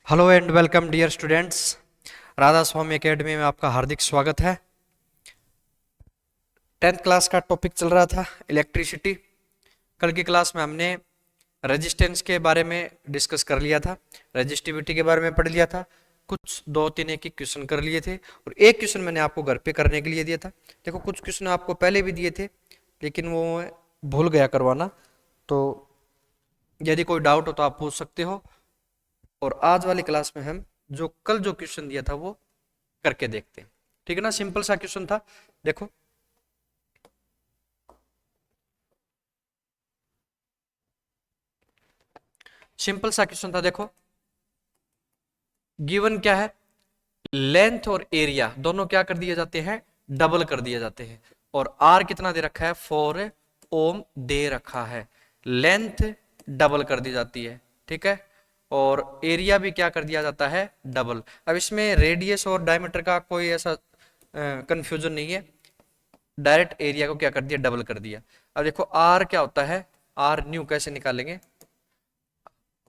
Hello and welcome dear students. Radha Swami academy में आपका हार्दिक स्वागत है। 10th क्लास का टॉपिक चल रहा था इलेक्ट्रिसिटी। कल की क्लास में हमने रेजिस्टेंस के बारे में डिस्कस कर लिया था, रेजिस्टिविटी के बारे में पढ़ लिया था, कुछ दो तीन एक क्वेश्चन कर लिए थे और एक क्वेश्चन मैंने आपको घर पे करने के लिए दिया था। देखो कुछ क्वेश्चन आपको पहले भी दिए थे लेकिन वो भूल गया करवाना, तो यदि कोई डाउट हो तो आप पूछ सकते हो। और आज वाली क्लास में हम जो कल जो क्वेश्चन दिया था वो करके देखते हैं, ठीक है ना। सिंपल सा क्वेश्चन था। देखो सिंपल सा क्वेश्चन था। देखो गिवन क्या है, लेंथ और एरिया दोनों क्या कर दिए जाते हैं, डबल कर दिए जाते हैं। और आर कितना दे रखा है, 4 ओम दे रखा है। लेंथ डबल कर दी जाती है, ठीक है, और एरिया भी क्या कर दिया जाता है, डबल। अब इसमें रेडियस और डायमीटर का कोई ऐसा कंफ्यूजन नहीं है, डायरेक्ट एरिया को क्या कर दिया, डबल कर दिया। अब देखो आर क्या होता है, आर न्यू कैसे निकालेंगे।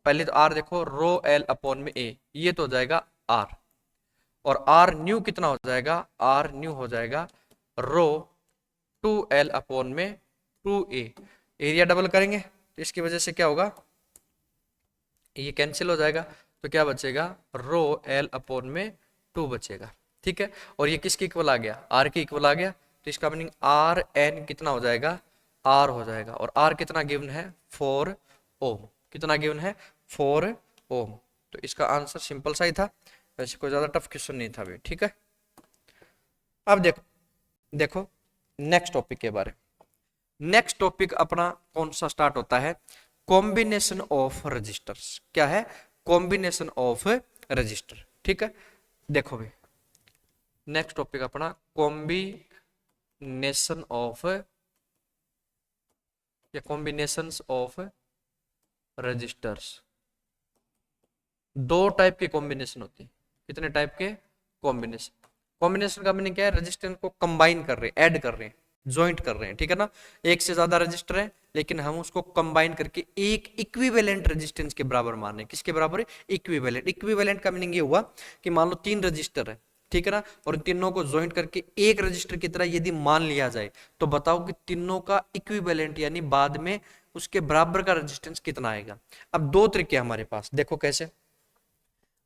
पहले तो आर देखो रो एल अपॉन में ए, ये तो हो जाएगा आर, और आर न्यू कितना हो जाएगा, आर न्यू हो जाएगा रो 2l अपॉन में 2a। एरिया डबल करेंगे तो इसकी वजह से क्या होगा, ये कैंसिल हो जाएगा, तो क्या बचेगा, रो एल अपॉन में 2 बचेगा, ठीक है। और ये किसके इक्वल आ गया, आर के इक्वल आ गया, तो इसका मीनिंग आर एन कितना हो जाएगा, आर हो जाएगा। और आर कितना गिवन है, 4 ओम। कितना गिवन है, 4 ओम। तो इसका आंसर सिंपल सा ही था, वैसे कोई ज्यादा टफ क्वेश्चन नहीं था भी, ठीक है। अब देखो देखो नेक्स्ट टॉपिक के बारे में। नेक्स्ट टॉपिक अपना कौन सा स्टार्ट होता है, कॉम्बिनेशन ऑफ रजिस्टर्स। क्या है, कॉम्बिनेशन ऑफ रजिस्टर, ठीक है। देखो भाई नेक्स्ट टॉपिक अपना कॉम्बिनेशन ऑफ या कॉम्बिनेशंस ऑफ रजिस्टर्स। दो टाइप के कॉम्बिनेशन होते हैं। कितने टाइप के कॉम्बिनेशन, कॉम्बिनेशन का मीनिंग क्या है, रजिस्टेंस को कंबाइन कर रहे हैं, ऐड कर रहे हैं, ज्वाइंट कर रहे हैं, ठीक है ना। एक से ज्यादा रजिस्टर है लेकिन हम उसको कंबाइन करके एक इक्विवेलेंट रेजिस्टेंस के बराबर मान रहे हैं। किसके बराबर है, इक्विवेलेंट। इक्विवेलेंट का मीनिंग ये हुआ कि मान लो 3 रजिस्टर है, ठीक है ना, और तीनों को ज्वाइंट करके एक रजिस्टर की तरह यदि मान लिया जाए तो बताओ कि तीनों का इक्विवेलेंट यानी बाद में उसके बराबर का रेजिस्टेंस कितना आएगा। अब दो तरीके हमारे पास, देखो कैसे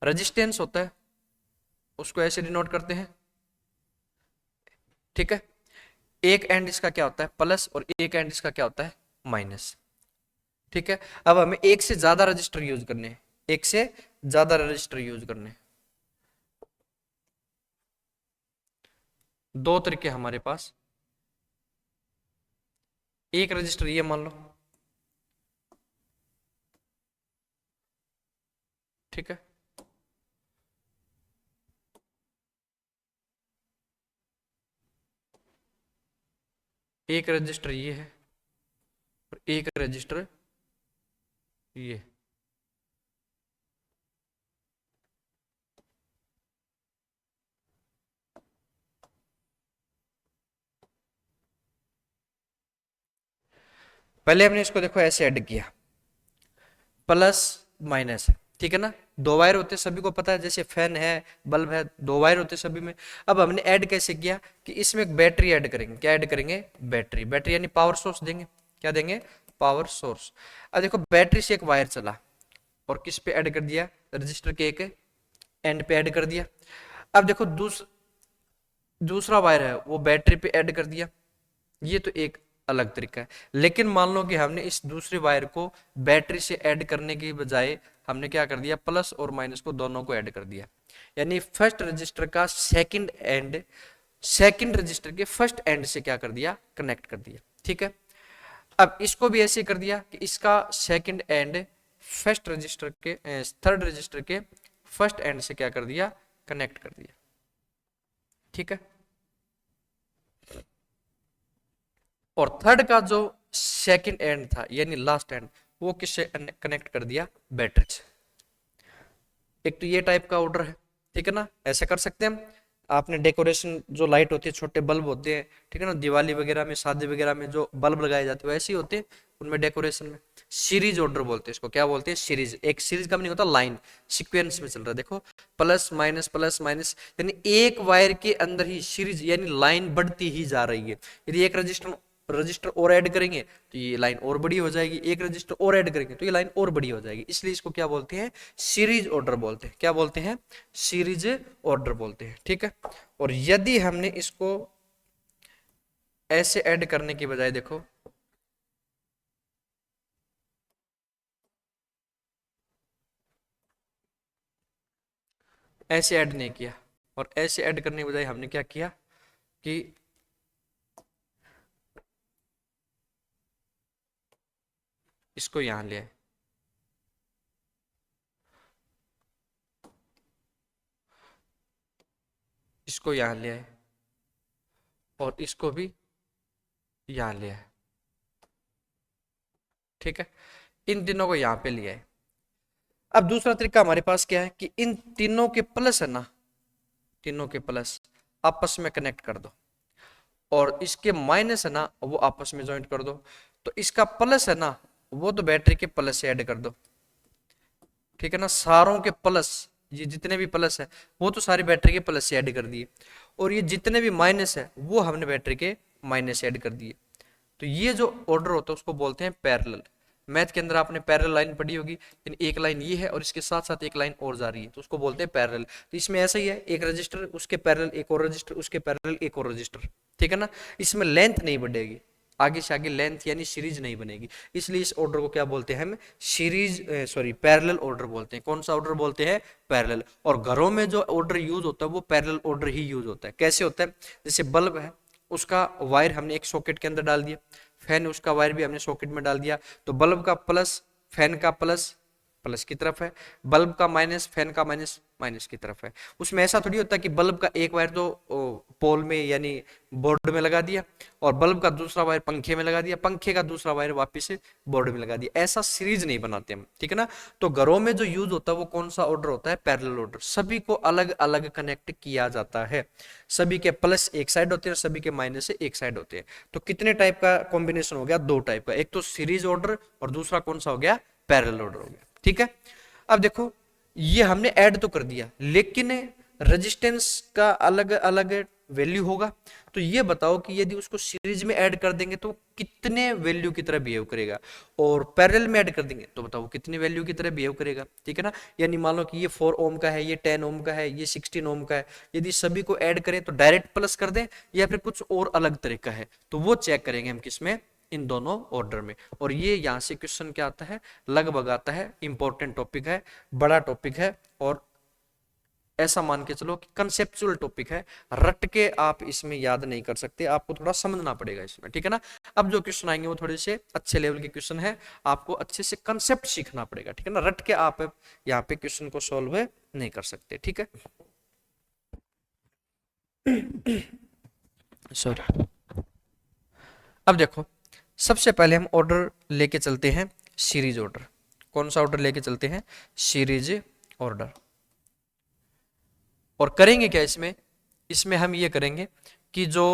रेजिस्टेंस होता है, उसको ऐसे डिनोट करते हैं, ठीक है। एक एंड इसका क्या होता है, प्लस, और एक एंड इसका क्या होता है, माइनस, ठीक है। अब हमें एक से ज्यादा रजिस्टर यूज करने हैं, एक से ज्यादा रजिस्टर यूज करने हैं। दो तरीके हमारे पास, एक रजिस्टर ये मान लो, ठीक है, एक रजिस्टर ये है और एक रजिस्टर ये। पहले हमने इसको देखो ऐसे ऐड किया, प्लस माइनस, ठीक है ना। दो वायर होते सभी को पता है, जैसे फैन है, बल्ब है, दो वायर होते सभी में। अब हमने ऐड कैसे किया कि इसमें एक बैटरी ऐड करेंगे। क्या ऐड करेंगे, बैटरी। बैटरी यानी पावर सोर्स देंगे। क्या देंगे, पावर सोर्स। अब देखो बैटरी से एक वायर चला और किस पे ऐड कर दिया, रजिस्टर के एक एंड पे ऐड कर दिया। अब देखो दूसरा वायर है वो बैटरी पे ऐड कर दिया। ये तो एक अलग तरीका है, लेकिन मान लो कि हमने इस दूसरे वायर को बैटरी से ऐड करने की बजाय हमने क्या कर दिया, प्लस और माइनस को दोनों को ऐड कर दिया। यानी फर्स्ट रजिस्टर का सेकंड एंड सेकंड रजिस्टर के फर्स्ट एंड से क्या कर दिया, कनेक्ट कर दिया, ठीक है। अब इसको भी ऐसे कर दिया कि इसका सेकंड एंड फर्स्ट रजिस्टर के थर्ड रजिस्टर के फर्स्ट एंड से क्या कर दिया, कनेक्ट कर दिया, ठीक है। और थर्ड का जो सेकंड एंड था यानी लास्ट एंड, वो किससे कनेक्ट कर दिया, बैटरी से। एक तो ये टाइप का ऑर्डर है, ठीक है ना, ऐसे कर सकते हैं हम। आपने डेकोरेशन जो लाइट होती है, छोटे बल्ब होते हैं, ठीक है ना, दिवाली वगैरह में, शादी वगैरह में जो बल्ब लगाए जाते हैं वैसे ही होते हैं उनमें डेकोरेशन में। सीरीज ऑर्डर बोलते हैं इसको। क्या बोलते हैं? सीरीज। एक सीरीज का नहीं होता, लाइन सीक्वेंस में चल रहा है, देखो प्लस माइनस, यानी एक वायर के अंदर ही सीरीज यानी लाइन बढ़ती ही जा रही है। यदि एक रजिस्टर रजिस्टर और ऐड करेंगे तो ये लाइन और बड़ी हो जाएगी, एक रजिस्टर और ऐड करेंगे तो ये लाइन और बड़ी हो जाएगी, इसलिए इसको क्या बोलते हैं? सीरीज ऑर्डर बोलते हैं। क्या बोलते हैं? सीरीज ऑर्डर बोलते हैं, ठीक है। और यदि हमने इसको ऐसे ऐड करने की बजाय, देखो ऐसे ऐड नहीं किया, और ऐसे ऐड करने की बजाय हमने क्या किया कि इसको यहां ले आए, इसको यहां ले आए, और इसको भी यहां ले आए, ठीक है। इन तीनों को यहां पे ले आए। अब दूसरा तरीका हमारे पास क्या है कि इन तीनों के प्लस है ना, तीनों के प्लस आपस में कनेक्ट कर दो, और इसके माइनस है ना वो आपस में ज्वाइंट कर दो। तो इसका प्लस है ना वो तो बैटरी के प्लस से ऐड कर दो, ठीक है ना। सारों के प्लस, ये जितने भी प्लस है वो तो सारी बैटरी के प्लस से ऐड कर दिए, और ये जितने भी माइनस है वो हमने बैटरी के माइनस से ऐड कर दिए। तो ये जो ऑर्डर होता है उसको बोलते हैं पैरेलल। मैथ के अंदर आपने पैरेलल लाइन पढ़ी होगी, यानी एक लाइन ये है और इसके साथ साथ एक लाइन और जा रही है, तो उसको बोलते हैं पैरेलल। तो इसमें ऐसा ही है, एक रजिस्टर उसके पैरेलल एक और रजिस्टर, उसके पैरेलल एक और रजिस्टर, ठीक है ना। इसमें लेंथ नहीं बढ़ेगी, आगे से आगे लेंथ यानी सीरीज नहीं बनेगी, इसलिए इस ऑर्डर को क्या बोलते हैं हम? सीरीज सॉरी पैरेलल ऑर्डर बोलते हैं। कौन सा ऑर्डर बोलते हैं? पैरेलल। और घरों में जो ऑर्डर यूज होता है वो पैरेलल ऑर्डर ही यूज होता है। कैसे होता है? जैसे बल्ब है, उसका वायर हमने एक सॉकेट के अंदर डाल दिया, फैन उसका वायर भी हमने सॉकेट में डाल दिया, तो बल्ब का प्लस फैन का प्लस प्लस की तरफ है, बल्ब का माइनस फैन का माइनस माइनस की तरफ है। उसमें ऐसा थोड़ी होता कि बल्ब का एक वायर तो पोल में यानी बोर्ड में लगा दिया, और बल्ब का दूसरा वायर पंखे में लगा दिया, पंखे का दूसरा वायर वापस से बोर्ड में लगा दिया। ऐसा सीरीज नहीं बनाते हम, ठीक है ना। तो घरों में जो यूज होता है वो कौन सा ऑर्डर होता है? Parallel order. सभी को अलग अलग कनेक्ट किया जाता है, सभी के प्लस एक साइड होते हैं, सभी के माइनस से एक साइड होते हैं। तो कितने टाइप का कॉम्बिनेशन हो गया? दो टाइप का, एक तो सीरीज ऑर्डर और दूसरा कौन सा हो गया? पैरेलल ऑर्डर हो गया, ठीक है। अब देखो ये हमने ऐड तो कर दिया, लेकिन रेजिस्टेंस का अलग अलग वैल्यू होगा। तो ये बताओ कि यदि उसको सीरीज में ऐड कर देंगे तो कितने वैल्यू की तरह बिहेव करेगा, और पैरेलल में ऐड कर देंगे तो बताओ कितनी वैल्यू की तरह बिहेव करेगा, ठीक है ना। यानी मान लो कि ये 4 ओम का है, ये 10 ओम का है, ये 16 ओम का है, यदि सभी को ऐड करें तो डायरेक्ट प्लस कर दें या फिर कुछ और अलग तरीका है, तो वो चेक करेंगे हम किसमें? इन दोनों ऑर्डर में। और ये यहां से क्वेश्चन क्या आता है? लगभग आता है, इंपॉर्टेंट टॉपिक है, बड़ा टॉपिक है, और ऐसा मान के चलो कि कंसेप्चुअल टॉपिक है, रट के आप इसमें याद नहीं कर सकते, आपको थोड़ा समझना पड़ेगा इसमें, ठीक है ना। अब जो क्वेश्चन आएंगे वो थोड़े से अच्छे लेवल के क्वेश्चन है, आपको अच्छे से कंसेप्ट सीखना पड़ेगा, ठीक है ना। रट के आप यहाँ पे क्वेश्चन को सॉल्व नहीं कर सकते, ठीक है। सॉरी। अब देखो सबसे पहले हम ऑर्डर लेके चलते हैं, सीरीज ऑर्डर। कौन सा ऑर्डर लेके चलते हैं? Series order. और करेंगे क्या इसमें? इसमें हम ये करेंगे कि जो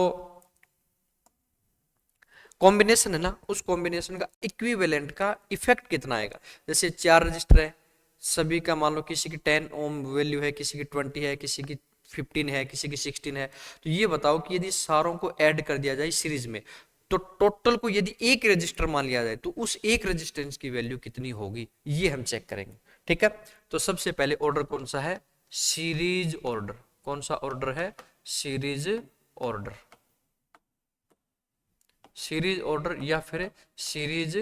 कॉम्बिनेशन है ना उस कॉम्बिनेशन का इक्विवेलेंट का इफेक्ट कितना आएगा। जैसे 4 रजिस्टर है, सभी का मान लो किसी की 10 ओम वैल्यू है, किसी की 20 है, किसी की 15 है, किसी की 16 है। तो ये बताओ कि यदि सारों को ऐड कर दिया जाए सीरीज में तो टोटल को यदि एक रजिस्टर मान लिया जाए तो उस एक रजिस्टेंस की वैल्यू कितनी होगी, ये हम चेक करेंगे, ठीक है। तो सबसे पहले ऑर्डर कौन सा है? Series order. कौन सा ऑर्डर है? Series order. सीरीज ऑर्डर या फिर सीरीज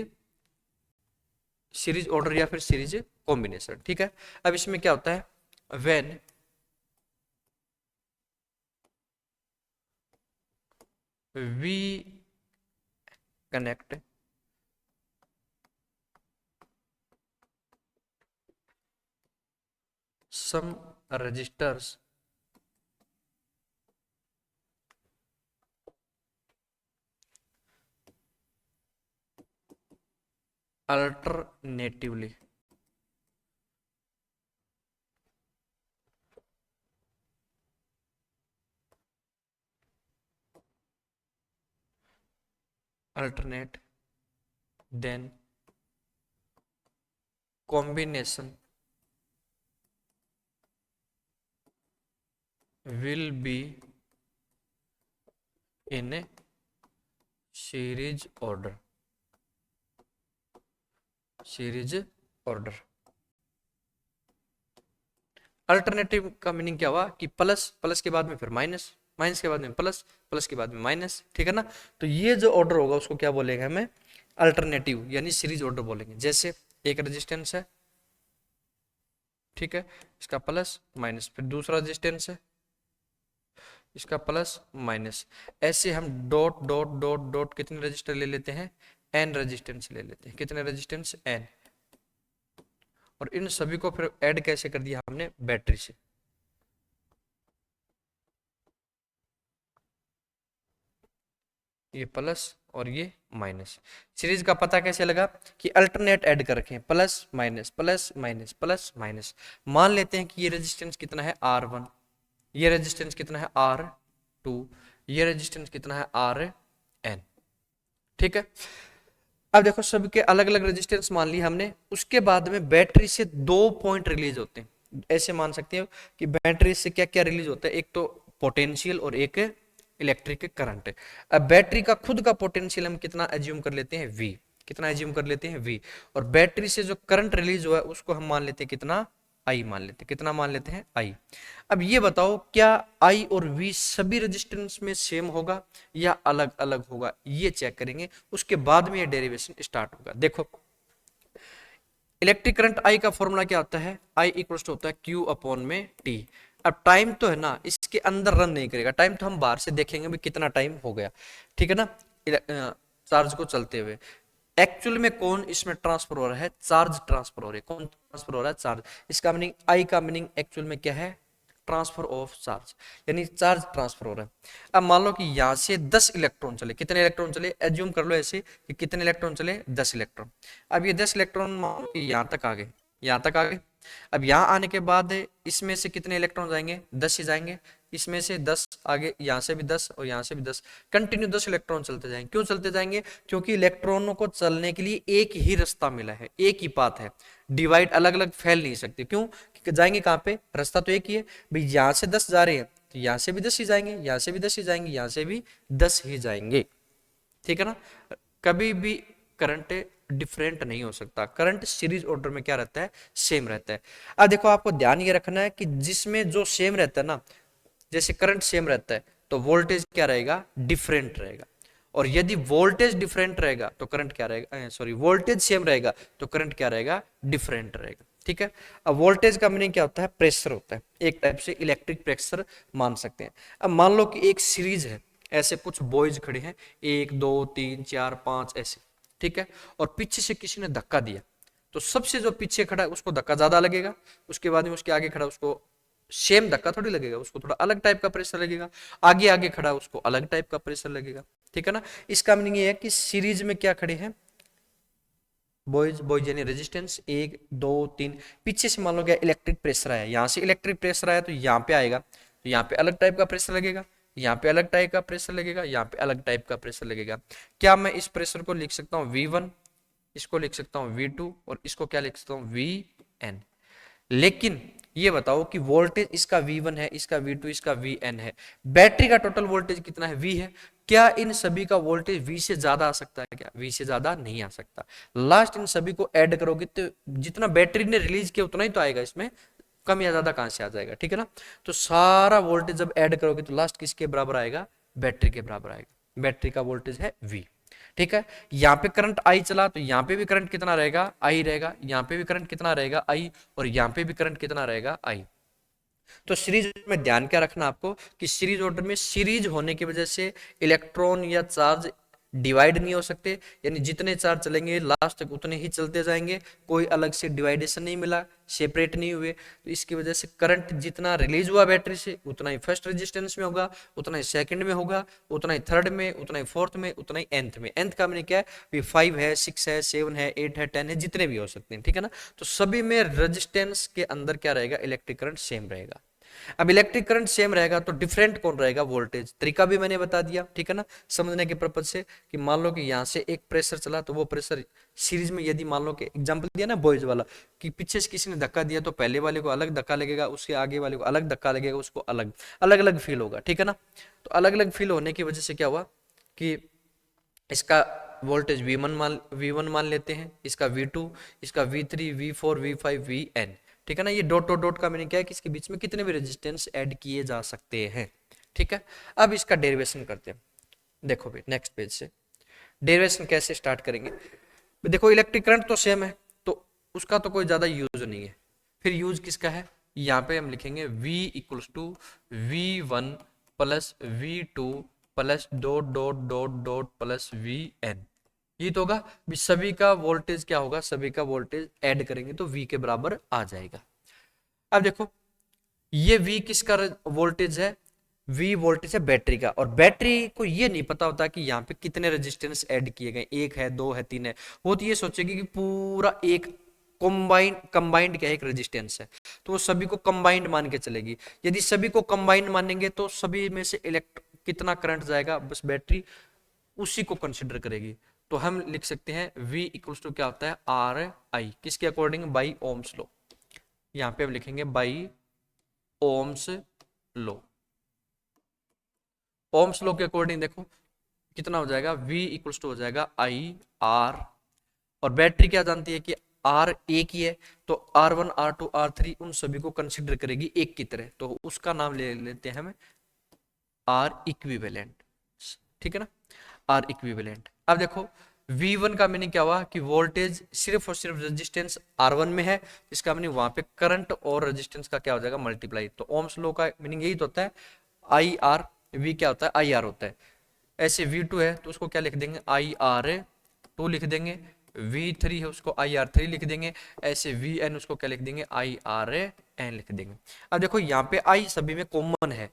सीरीज ऑर्डर या फिर सीरीज कॉम्बिनेशन, ठीक है। अब इसमें क्या होता है? When we connect some registers alternatively, alternate, then combination will be in a series order. Series order. Alternative का मीनिंग क्या हुआ कि प्लस, प्लस के बाद में फिर माइनस, माइनस के बाद में प्लस, प्लस के बाद में माइनस, ठीक है ना। तो ये जो ऑर्डर होगा उसको क्या बोलेंगे हमें, अल्टरनेटिव यानी सीरीज ऑर्डर बोलेंगे। जैसे एक रेजिस्टेंस है, ठीक है, इसका प्लस माइनस, फिर दूसरा रेजिस्टेंस है, इसका प्लस माइनस, ऐसे हम डॉट डॉट डॉट डॉट कितने रजिस्टर ले लेते हैं, एन रेजिस्टेंस ले लेते हैं। कितने रेजिस्टेंस, एन। और इन सभी को फिर ऐड कैसे कर दिया हमने, बैटरी से। ये प्लस और ये माइनस। सीरीज का पता कैसे लगा कि अल्टरनेट ऐड कर रखे हैं, plus minus plus minus plus minus. मान लेते हैं कि ये रेजिस्टेंस कितना है, R1, ये रेजिस्टेंस कितना है, R2, ये रेजिस्टेंस कितना है, RN, ठीक है। अब देखो सबके अलग अलग रेजिस्टेंस मान ली हमने, उसके बाद में बैटरी से 2 पॉइंट रिलीज होते हैं। ऐसे मान सकते हो कि बैटरी से क्या क्या रिलीज होता है, एक तो पोटेंशियल और एक इलेक्ट्रिक करंट। अब बैटरी का खुद का पोटेंशियल हम कितना एज्यूम कर लेते हैं, V। कितना एज्यूम कर लेते हैं, V। और बैटरी से जो करंट रिलीज हुआ है उसको हम मान लेते हैं कितना, I मान लेते हैं। कितना मान लेते हैं, I। अब ये बताओ क्या I और V सभी रेजिस्टेंस में सेम होगा या अलग अलग होगा, ये चेक करेंगे। उसके बाद में ये डेरिवेशन स्टार्ट होगा। देखो इलेक्ट्रिक करंट I का फॉर्मूला क्या होता है, I इक्वल्स टू होता है Q अपॉन में T। अब टाइम तो है ना, इसके अंदर रन नहीं करेगा, टाइम तो हम बाहर से देखेंगे भी कितना टाइम हो गया, ठीक है ना, चार्ज को चलते हुए। एक्चुअल में कौन इसमें ट्रांसफर हो रहा है, चार्ज ट्रांसफर हो रहा है। कौन ट्रांसफर हो रहा है, चार्ज। इसका मीनिंग, आई का मीनिंग एक्चुअल में क्या है, ट्रांसफर ऑफ चार्ज, यानी चार्ज ट्रांसफर हो रहा है। अब मान लो कि यहां से 10 इलेक्ट्रॉन चले, कितने इलेक्ट्रॉन चले, एज्यूम कर लो ऐसे कि कितने इलेक्ट्रॉन चले, 10 इलेक्ट्रॉन। अब ये 10 इलेक्ट्रॉन मान लो कि यहां तक आ गए, यहां तक आ गए। अब यहां आने के बाद इसमें से कितने इलेक्ट्रॉन जाएंगे, 10 ही जाएंगे। इसमें से 10 आगे, यहां से भी 10 और यहां से भी 10, कंटिन्यू 10 इलेक्ट्रॉन चलते जाएंगे। क्यों चलते जाएंगे, क्योंकि इलेक्ट्रॉनों को चलने के लिए एक ही रास्ता मिला है, एक ही पाथ है, डिवाइड अलग अलग फैल नहीं सकते। क्यों, क्योंकि जाएंगे कहां पे, रास्ता तो एक ही है भाई। यहां से 10 जा रहे हैं तो यहां से भी 10 ही जाएंगे, यहां से भी 10 ही जाएंगे, यहां से भी 10 ही जाएंगे, ठीक है ना। कभी भी करंट डिफरेंट नहीं हो सकता, करंट सीरीज ऑर्डर में क्या रहता है, सेम रहता है। अब देखो आपको ध्यान ये रखना है कि जिसमें जो सेम रहता है ना, जैसे करंट सेम रहता है तो वोल्टेज क्या रहेगा, डिफरेंट रहेगा। और यदि वोल्टेज डिफरेंट रहेगा तो करंट क्या रहेगा, सॉरी वोल्टेज सेम रहेगा तो करंट क्या रहेगा, डिफरेंट रहेगा, ठीक है। अब वोल्टेज का मीनिंग क्या होता है, प्रेशर होता है, एक टाइप से इलेक्ट्रिक प्रेशर मान सकते हैं। अब मान लो कि एक सीरीज है, ऐसे कुछ बॉयज खड़े हैं, 1 2 3 4 5 ऐसे, ठीक है। और पीछे से किसी ने धक्का दिया तो सबसे जो पीछे खड़ा है उसको धक्का ज्यादा लगेगा, उसके बाद में उसके आगे खड़ा उसको सेम धक्का थोड़ी लगेगा, उसको थोड़ा अलग टाइप का प्रेशर लगेगा। आगे आगे खड़ा उसको अलग टाइप का प्रेशर लगेगा, ठीक है ना। इसका मीनिंग ये है कि सीरीज में क्या खड़े हैं, बॉयज, बॉयज यानी रेजिस्टेंस 1 2 3, पीछे से मान लो क्या इलेक्ट्रिक प्रेशर आया, यहां से इलेक्ट्रिक प्रेशर आया तो यहाँ पे आएगा, तो यहाँ पे अलग टाइप का प्रेशर लगेगा, यहाँ पे अलग टाइप का प्रेशर लगेगा, यहाँ पे अलग टाइप का प्रेशर लगेगा। क्या मैं इस प्रेशर को लिख सकता हूँ V1, इसको लिख सकता हूँ V2 और इसको क्या लिख सकता हूँ Vn। लेकिन ये बताओ कि वोल्टेज इसका V1 है, इसका V2, इसका Vn है, बैटरी का टोटल वोल्टेज कितना है, V है। क्या इन सभी का वोल्टेज V से ज्यादा आ सकता है क्या, V से ज्यादा नहीं आ सकता। लास्ट इन सभी को ऐड करोगे तो जितना बैटरी ने रिलीज किया उतना ही तो आएगा, इसमें कम या ज्यादा कहां से आ जाएगा, ठीक है ना। तो सारा वोल्टेज जब ऐड करोगे तो लास्ट किसके बराबर आएगा, बैटरी के बराबर आएगा। बैटरी का वोल्टेज है V, ठीक है। यहाँ पे करंट I चला तो यहाँ पे भी करंट कितना रहेगा, I रहेगा, यहाँ पे भी करंट कितना रहेगा, I, और यहाँ पे भी करंट कितना रहेगा, I। तो सीरीज में ध्यान क्या रखना आपको कि सीरीज ऑर्डर में सीरीज होने की वजह से इलेक्ट्रॉन या चार्ज डिवाइड नहीं हो सकते, यानी जितने चार्ज चलेंगे लास्ट तक उतने ही चलते जाएंगे, कोई अलग से डिवाइडेशन नहीं मिला, सेपरेट नहीं हुए। तो इसकी वजह से करंट जितना रिलीज हुआ बैटरी से उतना ही फर्स्ट रेजिस्टेंस में होगा, उतना ही सेकंड में होगा, उतना ही थर्ड में, उतना ही फोर्थ में, उतना ही nth में। nth का मैंने क्या है, 5 है, 6 है, 7 है, 8 है, 10 है, जितने भी हो सकते हैं, ठीक है ना। तो सभी में रेजिस्टेंस के अंदर क्या रहेगा, इलेक्ट्रिक करंट सेम रहेगा। अब इलेक्ट्रिक करंट सेम रहेगा तो डिफरेंट कौन रहेगा, वोल्टेज। तरीका भी मैंने बता दिया, ठीक है ना, समझने के पर्पज से, कि मान लो कि यहाँ से एक प्रेशर चला तो वो प्रेशर सीरीज में, यदि मान लो कि एग्जांपल दिया ना बॉयज वाला, कि पीछे से किसी ने धक्का दिया तो पहले वाले को अलग धक्का लगेगा, उसके आगे वाले को अलग धक्का लगेगा, उसको अलग अलग अलग फील होगा, ठीक है ना। तो अलग अलग फील होने की वजह से क्या हुआ कि इसका वोल्टेज V1 मान लेते हैं, इसका V2, इसका V3, V4, V5, Vn, ठीक है ना। ये डॉट डॉट डॉट का मीनिंग क्या है कि इसके बीच में कितने भी रेजिस्टेंस ऐड किए जा सकते हैं, ठीक है। अब इसका डेरिवेशन करते हैं, देखो भाई नेक्स्ट पेज से डेरिवेशन कैसे स्टार्ट करेंगे। देखो इलेक्ट्रिक करंट तो सेम है, तो उसका तो कोई ज्यादा यूज नहीं है, फिर यूज किसका है, यहाँ पे हम लिखेंगे V equals to V1 plus V2 plus dot dot dot dot plus Vn। ये तो होगा भी, सभी का वोल्टेज क्या होगा, सभी का वोल्टेज ऐड करेंगे तो V के बराबर आ जाएगा। अब देखो ये V किसका वोल्टेज है, V वोल्टेज है बैटरी का, और बैटरी को ये नहीं पता होता कि यहाँ पे कितने रेजिस्टेंस ऐड किए गए, एक है, दो है, तीन है। वो तो ये सोचेगी कि पूरा एक कंबाइंड क्या है, एक रेजिस्टेंस है, तो वो सभी को कंबाइंड मान के चलेगी। यदि सभी को कंबाइंड मानेंगे तो सभी में से कितना करंट जाएगा, बस बैटरी उसी को कंसिडर करेगी। तो हम लिख सकते हैं V इक्वल्स टू क्या होता है, आर आई, किसके अकॉर्डिंग, बाई ओम्स लॉ। यहाँ पे हम लिखेंगे by Ohm's law. Ohm's law के अकॉर्डिंग देखो कितना हो जाएगा, V इक्वल्स टू हो जाएगा आई आर, और बैटरी क्या जानती है कि आर एक ही है, तो R1 R2 R3 उन सभी को कंसिडर करेगी एक की तरह, तो उसका नाम ले लेते हैं हम आर इक्विवेलेंट, ठीक है ना, आर इक्विवेलेंट। अब देखो V1 का मीनिंग क्या हुआ कि वोल्टेज सिर्फ और सिर्फ रेजिस्टेंस R1 में है, इसका मीनिंग वहां पे करंट और रेजिस्टेंस का क्या हो जाएगा, मल्टीप्लाई। तो ओम्स लॉ का मीनिंग यही तो होता है, आई आर, V क्या होता है, आई आर होता है। ऐसे V2 है तो उसको क्या लिख देंगे, आई आर 2 लिख देंगे, V3 है उसको आई आर 3 लिख देंगे, ऐसे Vn उसको क्या लिख देंगे, आई आर एन लिख देंगे। अब देखो यहाँ पे आई सभी में कॉमन है,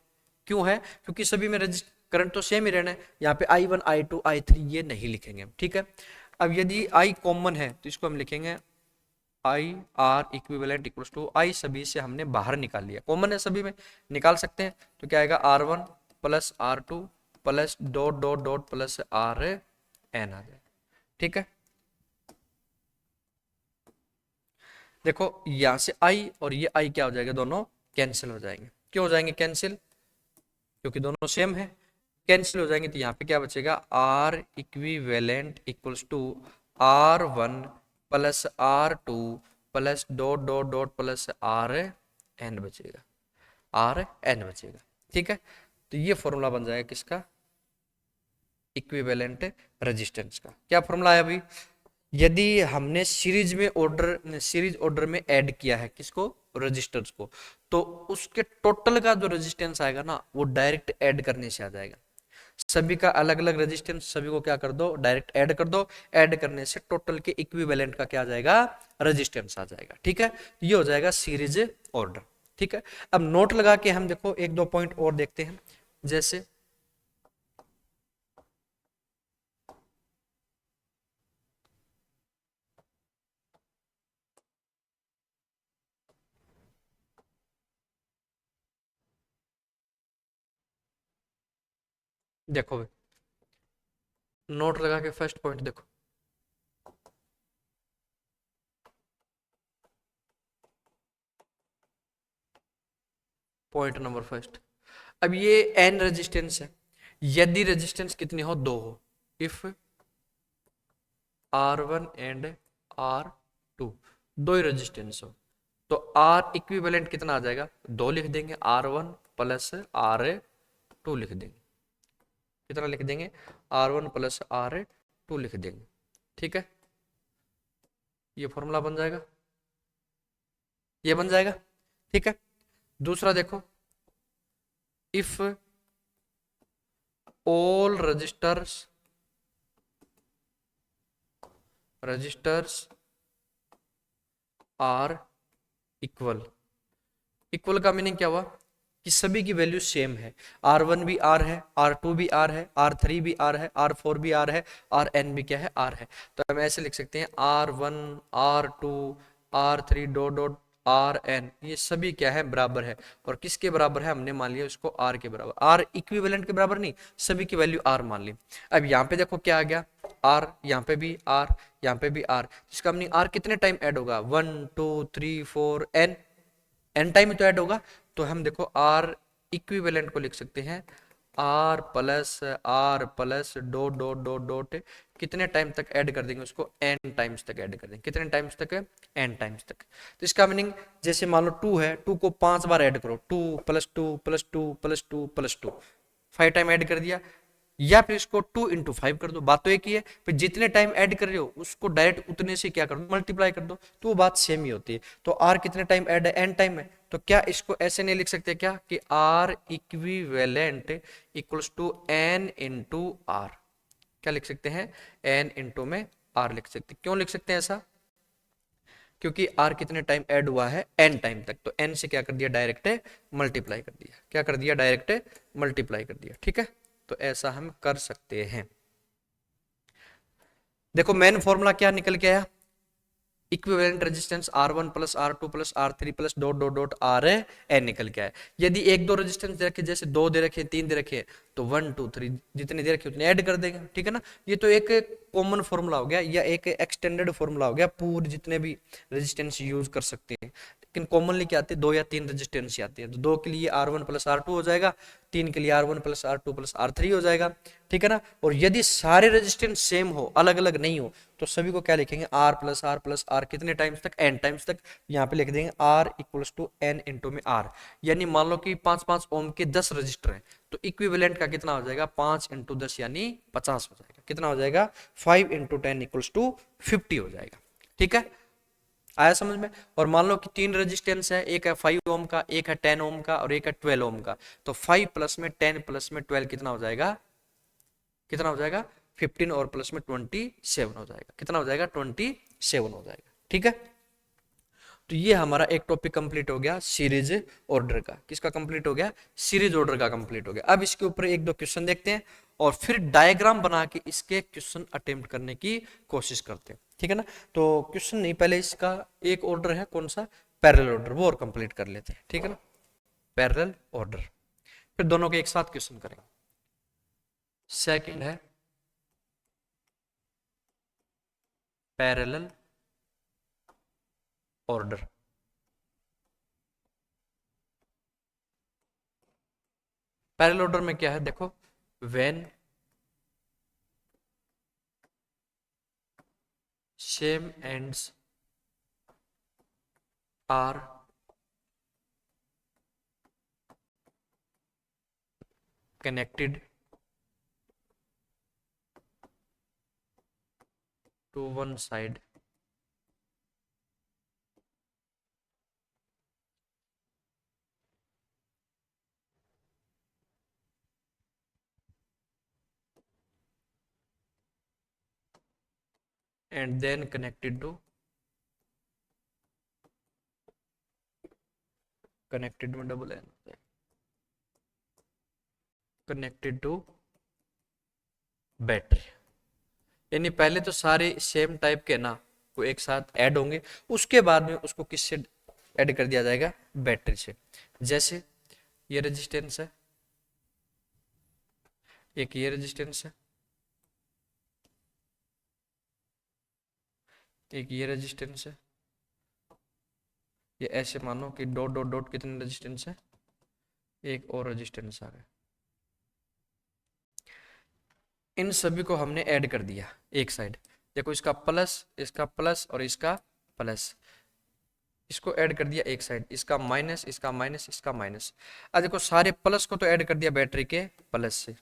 क्यों है, क्योंकि सभी में करंट तो सेम ही रहना है, यहाँ पे I1 I2 I3 ये नहीं लिखेंगे, ठीक है। अब यदि I कॉमन है तो इसको हम लिखेंगे I R equivalent equals to, I सभी से हमने बाहर निकाल लिया, कॉमन है सभी में, निकाल सकते हैं, तो क्या आएगा R1 plus R2 plus dot dot dot plus Rn आ जाए, ठीक है। देखो यहां से I और ये I क्या हो जाएगा, दोनों कैंसिल हो जाएंगे। क्यों हो जाएंगे कैंसिल, क्योंकि दोनों सेम है, कैंसिल हो जाएंगे, तो यहाँ पे क्या बचेगा, R equivalent equals to R1 plus R2 plus dot dot dot plus Rn बचेगा, Rn बचेगा, ठीक है। तो ये फॉर्मूला बन जाएगा किसका, इक्विवेलेंट रेजिस्टेंस का। क्या फॉर्मूला है अभी, यदि हमने सीरीज ऑर्डर में ऐड किया है किसको, रेजिस्टर्स को, तो उसके टोटल का जो रेजिस्टेंस आएगा ना वो डायरेक्ट ऐड करने से आ जाएगा। सभी का अलग अलग रेजिस्टेंस, सभी को क्या कर दो, डायरेक्ट ऐड कर दो, ऐड करने से टोटल के इक्विवेलेंट का क्या आ जाएगा, रेजिस्टेंस आ जाएगा, ठीक है। ये हो जाएगा सीरीज ऑर्डर, ठीक है। अब नोट लगा के हम देखो एक दो पॉइंट और देखते हैं, जैसे देखो भाई, नोट लगा के फर्स्ट पॉइंट देखो, पॉइंट नंबर फर्स्ट। अब ये एन रेजिस्टेंस है, यदि रेजिस्टेंस कितनी हो, दो हो, इफ R1 एंड R2 दो ही रेजिस्टेंस हो, तो R इक्विवेलेंट कितना आ जाएगा, दो लिख देंगे, R1 प्लस R2 लिख देंगे, कितना लिख देंगे, R1 प्लस R2 लिख देंगे, ठीक है। ये फॉर्मूला बन जाएगा, ये बन जाएगा, ठीक है। दूसरा देखो, if all registers are equal, equal का मीनिंग क्या हुआ कि सभी की वैल्यू सेम है, R1 भी R है, R2 भी R है, R3 भी R है, R4 भी R है, Rn भी क्या है, R है। तो हम ऐसे लिख सकते हैं R1 R2 R3 dot dot R N, ये सभी क्या है, बराबर है। और किसके बराबर है, हमने मान लिया इसको आर के बराबर, आर इक्विवेलेंट के बराबर नहीं, सभी की वैल्यू आर मान ली। अब यहाँ पे देखो क्या आ गया, आर, यहाँ पे भी आर, यहाँ पे भी आर, इसका मीनिंग आर कितने टाइम ऐड होगा, 1 2 3 4 एन, एन टाइम में तो ऐड होगा। तो हम देखो आर इक्विवेलेंट को लिख सकते हैं R plus dot dot dot dot, कितने टाइम तक ऐड कर देंगे उसको, एन टाइम्स तक ऐड कर देंगे, कितने टाइम्स तक, एन टाइम्स तक। तो इसका मीनिंग जैसे मान लो 2 है, 2 को 5 बार ऐड करो, 2 plus 2 plus 2 plus 2 plus 2, 5 time add कर दिया, या फिर इसको 2 इंटू 5 कर दो, बात तो एक ही है। फिर जितने टाइम ऐड कर रहे हो उसको डायरेक्ट उतने से क्या कर दो, मल्टीप्लाई कर दो, तो वो बात सेम ही होती है। तो आर कितने टाइम ऐड है, एन टाइम है, तो क्या इसको ऐसे नहीं लिख सकते क्या कि R equivalent equals to n into R, क्या लिख सकते हैं, एन इंटू में आर लिख सकते हैं। क्यों लिख सकते हैं ऐसा, क्योंकि आर कितने टाइम ऐड हुआ है, एन टाइम तक, तो एन से क्या कर दिया, डायरेक्ट मल्टीप्लाई कर दिया, क्या कर दिया, डायरेक्ट मल्टीप्लाई कर दिया, ठीक है। तो ऐसा हम कर सकते हैं। देखो मेन फॉर्मूला क्या निकल के आया, equivalent resistance R1 plus R2 plus R3 plus dot dot dot R n निकल के आया। यदि एक दो रेजिस्टेंस दे रखे, जैसे 2 दे रखे, 3 दे रखे, तो 1 2 3 जितने दे रखे उतने ऐड कर देंगे, ठीक है ना। ये तो एक कॉमन फॉर्मूला हो गया, या एक एक्सटेंडेड फॉर्मूला हो गया, पूरे जितने भी रेजिस्टेंस यूज कर सकते हैं। लेकिन कॉमनली क्या आते हैं, 2 या 3 रेजिस्टेंस आते हैं, तो 2 के लिए R1 प्लस R2 हो जाएगा, 3 के लिए R1 plus R2 plus R3 हो जाएगा, ठीक है ना। और यदि सारे रेजिस्टेंस सेम हो, अलग अलग नहीं हो, तो सभी को क्या लिखेंगे, R प्लस R कितने टाइम्स तक, n टाइम्स तक। यहाँ पे लिख देंगे R equals to n into में R, यानी मान लो कि 5 ओम के 10 रजिस्टर हैं, तो इक्विवेलेंट का कितना हो जाएगा, 5 इंटू 10 यानी 50 हो जाएगा। कितना हो जाएगा, 5 इंटू 10 इक्वल्स टू 50 हो जाएगा, ठीक है, आया समझ में। और मान लो कि 3 रेजिस्टेंस है, एक है 5 ओम का, एक है 10 ओम का और एक है 12 ओम का, तो 5 प्लस में 10 प्लस में 12 कितना हो जाएगा, कितना हो जाएगा, 15 और प्लस में 27 हो जाएगा, कितना हो जाएगा, 27 हो जाएगा, ठीक है। तो ये हमारा एक टॉपिक कंप्लीट हो गया सीरीज ऑर्डर का, किसका कंप्लीट हो गया, सीरीज ऑर्डर का कंप्लीट हो गया। अब इसके ऊपर एक दो क्वेश्चन देखते हैं और फिर डायग्राम बना के इसके क्वेश्चन अटेम्प्ट करने की कोशिश करते हैं, ठीक है ना। तो क्वेश्चन नहीं, पहले इसका एक ऑर्डर है कौन सा, पैरेलल ऑर्डर, वो और कंप्लीट कर लेते हैं, ठीक है ना, पैरेलल ऑर्डर, फिर दोनों के एक साथ क्वेश्चन करेंगे। सेकंड है पैरेलल ऑर्डर। पैरेलल ऑर्डर में क्या है, देखो, when same ends are connected to one side and then connected to connected में डबल एन होता है, कनेक्टेड टू बैटरी, यानी पहले तो सारे सेम टाइप के ना वो एक साथ ऐड होंगे, उसके बाद में उसको किससे ऐड कर दिया जाएगा, बैटरी से। जैसे ये रेजिस्टेंस है, एक ये रेजिस्टेंस है, एक ये रेजिस्टेंस है, ये ऐसे मानो कि डॉट डॉट डॉट कितने रेजिस्टेंस है, एक और रेजिस्टेंस आ गया, इन सभी को हमने ऐड कर दिया एक साइड। देखो इसका प्लस और इसका प्लस, इसको ऐड कर दिया एक साइड, इसका माइनस, इसका माइनस, इसका माइनस। अब देखो सारे प्लस को तो ऐड कर दिया बैटरी के प्लस से,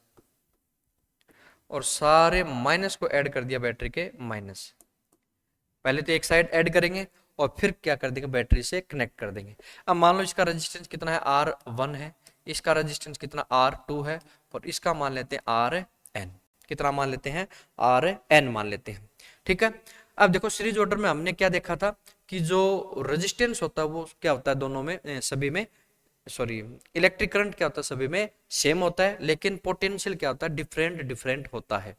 और सारे माइनस को ऐड कर दिया बैटरी के माइनस। पहले तो एक साइड ऐड करेंगे और फिर क्या कर देंगे, बैटरी से कनेक्ट कर देंगे। अब मान लो इसका रेजिस्टेंस कितना है, R1 है, इसका रेजिस्टेंस कितना R2 है, और इसका मान लेते हैं RN, कितना मान लेते हैं, RN मान लेते हैं, ठीक है। अब देखो सीरीज ऑर्डर में हमने क्या देखा था कि जो रेजिस्टेंस होता है वो क्या होता है, दोनों में सभी में, सॉरी, इलेक्ट्रिक करंट क्या होता है, सभी में सेम होता है, लेकिन पोटेंशियल क्या होता है, डिफरेंट होता है।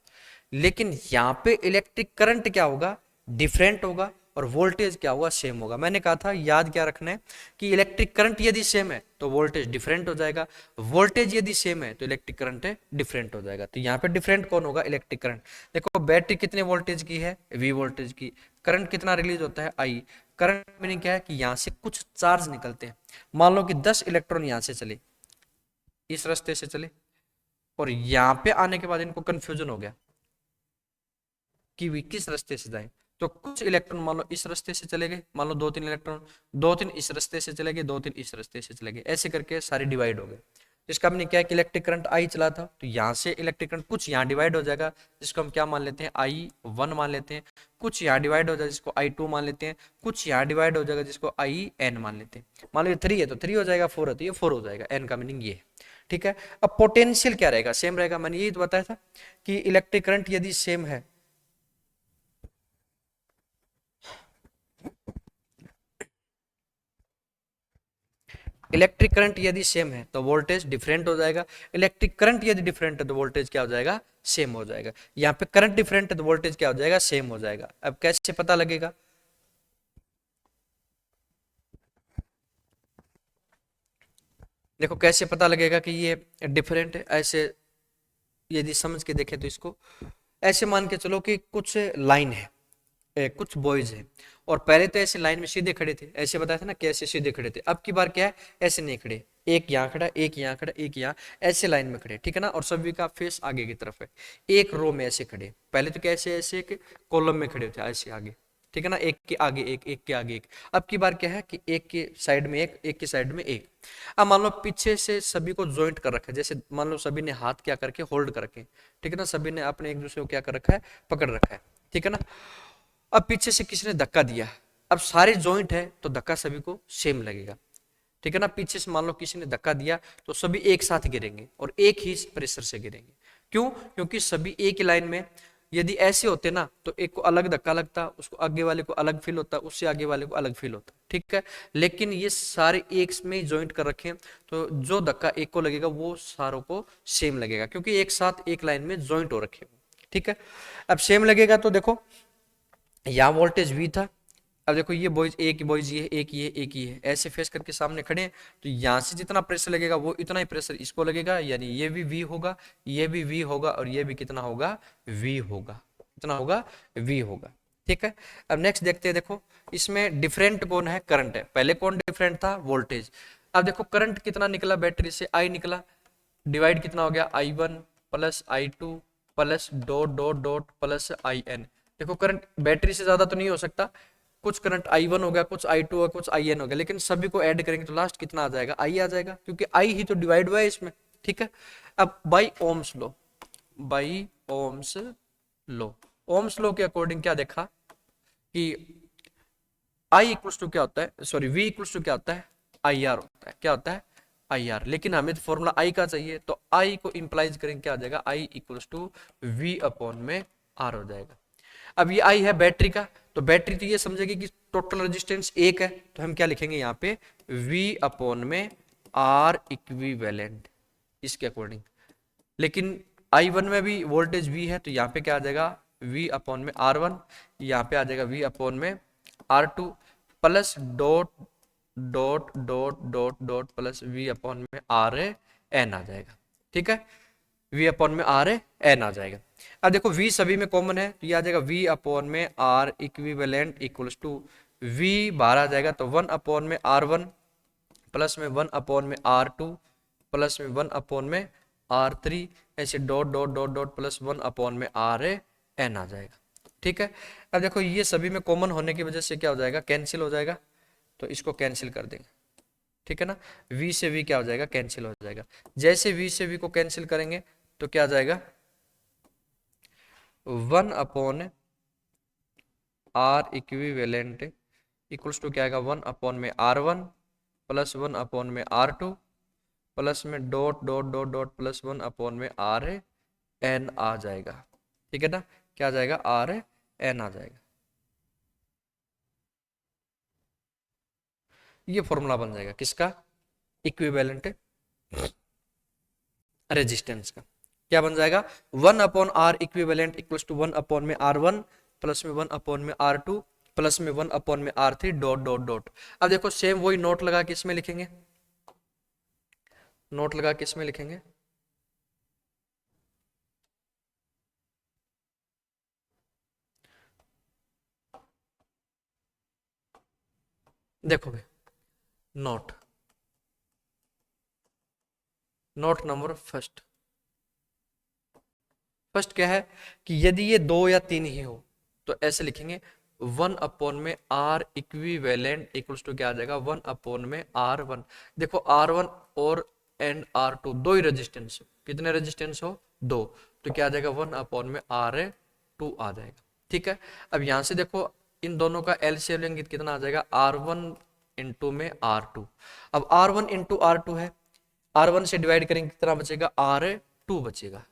लेकिन यहाँ पे इलेक्ट्रिक करंट क्या होगा, डिफरेंट होगा, और वोल्टेज क्या होगा, सेम होगा। मैंने कहा था याद क्या रखना है कि इलेक्ट्रिक करंट यदि सेम है तो वोल्टेज डिफरेंट हो जाएगा, वोल्टेज यदि सेम है तो इलेक्ट्रिक करंट डिफरेंट हो जाएगा। तो यहाँ पे डिफरेंट कौन होगा, इलेक्ट्रिक करंट। देखो बैटरी कितने वोल्टेज की है, वी वोल्टेज की, करंट कितना रिलीज होता है, आई। करंट मीनिंग क्या है कि यहाँ से कुछ चार्ज निकलते हैं। मान लो कि 10 इलेक्ट्रॉन यहाँ से चले, इस रास्ते से चले, और यहाँ पे आने के बाद इनको कंफ्यूजन हो गया कि वे किस रास्ते से जाएं। तो कुछ इलेक्ट्रॉन मान लो इस रास्ते से चले गए, मान लो 2-3 इलेक्ट्रॉन, 2-3 इस रास्ते से चले गए, 2-3 इस रास्ते से चले गए, ऐसे करके सारे डिवाइड हो गए। इसका हमने क्या है कि इलेक्ट्रिक करंट आई चला था, तो यहाँ से इलेक्ट्रिक करंट कुछ यहाँ डिवाइड हो जाएगा, जिसको हम क्या मान लेते हैं, I1 मान लेते हैं। कुछ यहाँ डिवाइड हो जाएगा जिसको I2 मान लेते हैं। कुछ यहाँ डिवाइड हो जाएगा जिसको IN मान लेते हैं। मान लो ये 3 है तो 3 हो जाएगा, 4 है तो ये 4 हो जाएगा, N का मीनिंग ये है। ठीक है, अब पोटेंशियल क्या रहेगा, सेम रहेगा। मैंने यही तो बताया था कि इलेक्ट्रिक करंट यदि सेम है, इलेक्ट्रिक करंट यदि सेम है तो वोल्टेज डिफरेंट हो जाएगा, इलेक्ट्रिक करंट यदि डिफरेंट है तो वोल्टेज क्या हो जाएगा, सेम हो जाएगा। यहाँ पे करंट डिफरेंट है तो वोल्टेज क्या हो जाएगा, सेम हो जाएगा। अब कैसे पता लगेगा, देखो कैसे पता लगेगा कि ये डिफरेंट है। ऐसे यदि समझ के देखें तो इसको ऐसे मान के चलो कि कुछ लाइन है, कुछ बॉयज हैं, और पहले तो ऐसे लाइन में सीधे खड़े थे, ऐसे बताया था ना कैसे सीधे खड़े थे। अब की बार क्या है, ऐसे नहीं खड़े, एक यहाँ खड़ा, एक यहाँ खड़ा, एक यहाँ, ऐसे लाइन में खड़े, ठीक है ना। और सभी का फेस आगे की तरफ है, एक रो में ऐसे खड़े। पहले तो कैसे ऐसे एक कॉलम में खड़े थे ऐसे आगे, ठीक है ना, एक के आगे एक, एक के आगे एक। अब की बार क्या है कि एक के साइड में एक, एक के साइड में एक। अब मान लो पीछे से सभी को ज्वाइंट कर रखा है, जैसे मान लो सभी ने हाथ क्या करके होल्ड कर रखे, ठीक है ना, सभी ने अपने एक दूसरे को क्या कर रखा है, पकड़ रखा है, ठीक है ना। अब पीछे से किसी ने धक्का दिया, अब सारे जॉइंट है तो धक्का सभी को सेम लगेगा, ठीक है ना। पीछे से मान लो किसी ने धक्का दिया तो सभी एक साथ गिरेंगे और एक ही प्रेशर से गिरेंगे। क्यों, क्योंकि सभी एक ही लाइन में। यदि ऐसे होते ना तो एक को अलग धक्का लगता, उसको आगे वाले को अलग फील होता, उससे आगे वाले को अलग फील होता, ठीक है। लेकिन ये सारे एक में ही ज्वाइंट कर रखे हैं, तो जो धक्का एक को लगेगा वो सारों को सेम लगेगा, क्योंकि एक साथ एक लाइन में ज्वाइंट हो रखे, ठीक है। अब सेम लगेगा तो देखो यहाँ वोल्टेज V था। अब देखो ये बॉयज, एक बॉयज ये, एक ये, एक ये, ऐसे फेस करके सामने खड़े हैं, तो यहाँ से जितना प्रेशर लगेगा वो इतना ही प्रेशर इसको लगेगा, यानी ये भी V होगा, ये भी V होगा, और ये भी कितना होगा, V होगा, कितना होगा, V होगा, ठीक है। अब नेक्स्ट देखते हैं, देखो इसमें डिफरेंट कौन है, करंट है। पहले कौन डिफरेंट था, वोल्टेज। अब देखो करंट कितना निकला बैटरी से, I निकला, डिवाइड कितना हो गया, I1 plus I2 plus dot dot dot plus IN। देखो करंट बैटरी से ज्यादा तो नहीं हो सकता, कुछ करंट I1 हो गया, कुछ I2 हो गया, कुछ IN हो गया, लेकिन सभी को ऐड करेंगे तो लास्ट कितना आ जाएगा, I आ जाएगा, क्योंकि I ही तो डिवाइड हुआ है इसमें, ठीक है। अब by Ohm's law, by Ohm's law, Ohm's law के अकॉर्डिंग क्या देखा कि I इक्वल्स टू क्या होता है, सॉरी V इक्वल्स टू क्या होता है, IR होता है, क्या होता है, IR। लेकिन हमें तो फॉर्मूला I का चाहिए, तो I को इंप्लाइज करेंगे क्या आ जाएगा, I equals to V upon में R हो जाएगा। अब ये I है बैटरी का, तो बैटरी तो ये समझेगी कि टोटल रेजिस्टेंस एक है, तो हम क्या लिखेंगे यहाँ पे, V अपॉन में R इक्विवेलेंट, इसके अकॉर्डिंग। लेकिन I1 में भी वोल्टेज V है, तो यहाँ पे क्या आ जाएगा, V अपॉन में R1, यहाँ पे आ जाएगा V अपॉन में R2 plus dot dot dot dot dot plus V upon में RN आ जाएगा, ठीक है। V अपॉन में RN आ जाएगा। अब देखो V सभी में कॉमन है, तो ये आ जाएगा V अपॉन में R equivalent equals to V बाहर आ जाएगा, तो 1 अपॉन में R1 प्लस में 1 अपॉन में R2 प्लस में 1 अपॉन में R3, ऐसे dot dot dot dot plus 1 upon में RN आ जाएगा, ठीक है। अब देखो ये सभी में कॉमन होने की वजह से क्या हो जाएगा, कैंसिल हो जाएगा, तो इसको कैंसिल कर देंगे, ठीक है ना। V से V क्या हो जाएगा, कैंसिल हो जाएगा। जैसे V से V को कैंसिल करेंगे तो क्या आ जाएगा, 1 upon R equivalent equals to क्या आएगा, 1 अपॉन में R1 प्लस 1 अपॉन में R2 प्लस में dot dot dot dot plus 1 upon में RN आ जाएगा, ठीक है ना। क्या आ जाएगा, RN आ जाएगा। ये फॉर्मूला बन जाएगा किसका, इक्विवेलेंट रेजिस्टेंस का। क्या बन जाएगा, 1 upon R equivalent equals to 1 upon में R1 प्लस में 1 अपॉन में R2 प्लस में 1 में R3 डॉट डॉट डॉट। अब देखो सेम वही नोट लगा के इसमें लिखेंगे, नोट लगा के इसमें लिखेंगे। देखो भाई, note, note number first, first क्या है कि यदि ये 2 या 3 ही हो तो ऐसे लिखेंगे 1 में आर इक्विवेलेंट इक्वल्स टू क्या आ जाएगा 1 में R1। देखो R1 और एंड R2 दो ही रेजिस्टेंस, कितने रेजिस्टेंस हो 2, तो क्या आ जाएगा 1 में R2 आ जाएगा। ठीक है, अब यहां से देखो इन दोनों का एलसीएम लेंगे कितना आ जाएगा R1 इंटू में R2। अब R1 इंटू R2 है, R1 से डिवाइड करेंगे कितना बचेगा R2 बचेगा।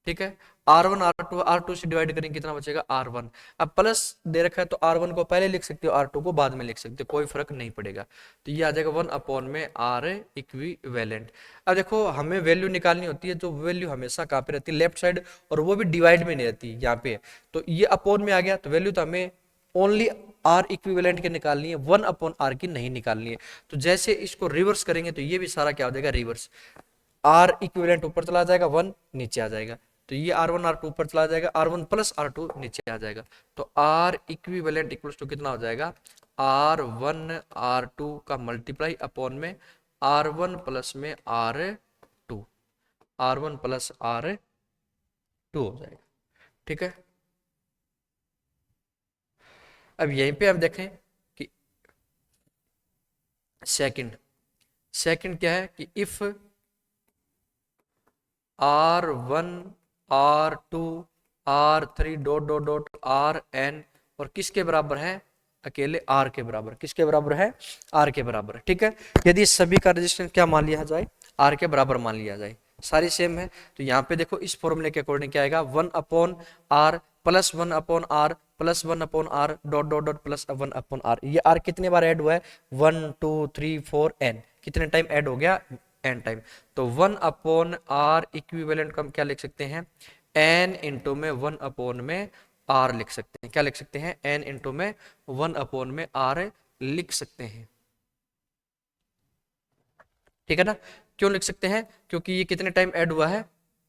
ठीक है, R1 R2 से डिवाइड करेंगे कितना बचेगा R1। अब प्लस दे रखा है तो R1 को पहले लिख सकते हो, R2 को बाद में लिख सकते हो, कोई फर्क नहीं पड़ेगा। तो ये आ जाएगा 1 में R इक्विवेलेंट। अब देखो हमें वैल्यू निकालनी होती है, जो वैल्यू हमेशा कहाँ पे रहती है लेफ्ट साइड, और वो भी डिवाइड में नहीं रहती यहाँ पे। तो ये अपॉन में आ गया तो वैल्यू तो हमें ओनली R इक्विवेलेंट की निकालनी है, 1/R की नहीं निकालनी है। तो जैसे इसको रिवर्स करेंगे तो ये भी सारा क्या हो जाएगा रिवर्स, R इक्विवेलेंट ऊपर चला जाएगा, 1 नीचे आ जाएगा। तो ये R1 R2 ऊपर चला जाएगा, R1 प्लस R2 नीचे आ जाएगा। तो R इक्विवेलेंट इक्वल्स टू कितना हो जाएगा R1 R2 का मल्टीप्लाई अपॉन में R1 प्लस में R2, R1 प्लस R2 हो जाएगा। ठीक है, अब यहीं पे आप देखें कि सेकंड, सेकंड क्या है कि if R1 R2 R3 dot dot dot Rn और किसके बराबर है अकेले R के बराबर, किसके बराबर है R के बराबर है। ठीक है, यदि सभी का रेजिस्टेंस क्या मान लिया जाए R के बराबर मान लिया जाए, सारी सेम है, तो यहाँ पे देखो इस फॉर्मूले के अकॉर्डिंग क्या आएगा 1/R plus 1/R plus 1/R dot dot dot plus 1/R। ये R कितने बार ऐड हुआ है 1 2 3 4 n, कितने टाइम ऐड हो गया n टाइम। तो 1/R इक्विवेलेंट का हम क्या लिख सकते हैं n इंटू में 1 में R लिख सकते हैं। क्या लिख सकते हैं n इंटू में 1 में R लिख सकते हैं। ठीक है ना, क्यों लिख सकते हैं क्योंकि ये कितने टाइम ऐड हुआ है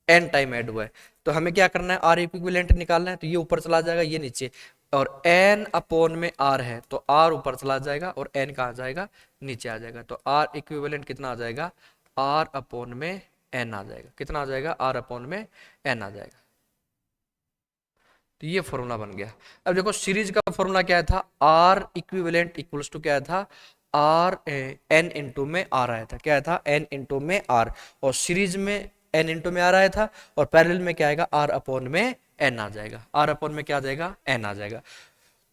n टाइम ऐड हुआ है। तो हमें क्या करना है R इक्विवेलेंट निकालना है, तो ये ऊपर चला जाएगा ये नीचे, और n में R है तो R ऊपर चला जाएगा और n कहाँ जाएगा नीचे आ जाएगा। तो R इक्विवेलेंट कितना आ जाएगा R में n आ जाएगा, कितना आ जाएगा R में n आ जाएगा। तो ये फॉर्मूला बन गया। अब देखो सीरीज का फॉर्मूला क्या था R इक्विवेलेंट इक्वल्स टू क्या था R n इंटू में R आया था, क्या था n इंटू में R, और सीरीज में n इंटू में R आया था, और पैरेलल में क्या आएगा R अपॉन में n आ जाएगा, R अपॉन में क्या आ जाएगा n आ जाएगा।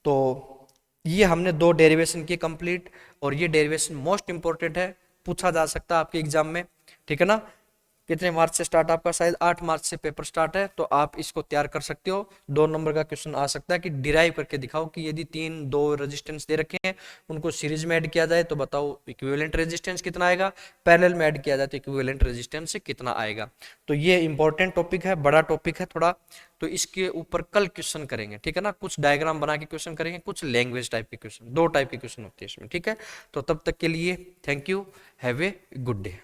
तो ये हमने दो डेरिवेशन की कंप्लीट, और ये डेरिवेशन मोस्ट इंपॉर्टेंट है, पूछा जा सकता है आपके एग्जाम में। ठीक है ना, कितने मार्च से स्टार्ट आपका शायद 8 मार्च से पेपर स्टार्ट है, तो आप इसको तैयार कर सकते हो। 2 नंबर का क्वेश्चन आ सकता है कि डिराइव करके दिखाओ कि यदि 2 रेजिस्टेंस दे रखे हैं उनको सीरीज में ऐड किया जाए तो बताओ इक्विवेलेंट रेजिस्टेंस कितना आएगा, पैरेलल में ऐड किया जाए तो इक्विवेलेंट रेजिस्टेंस कितना आएगा। तो ये इंपॉर्टेंट टॉपिक है, बड़ा टॉपिक है थोड़ा, तो इसके ऊपर कल क्वेश्चन करेंगे। ठीक है ना, कुछ डायग्राम बना के क्वेश्चन करेंगे, कुछ लैंग्वेज टाइप के क्वेश्चन, 2 टाइप के क्वेश्चन होते हैं इसमें। ठीक है, तो तब तक के लिए thank you, have a good day.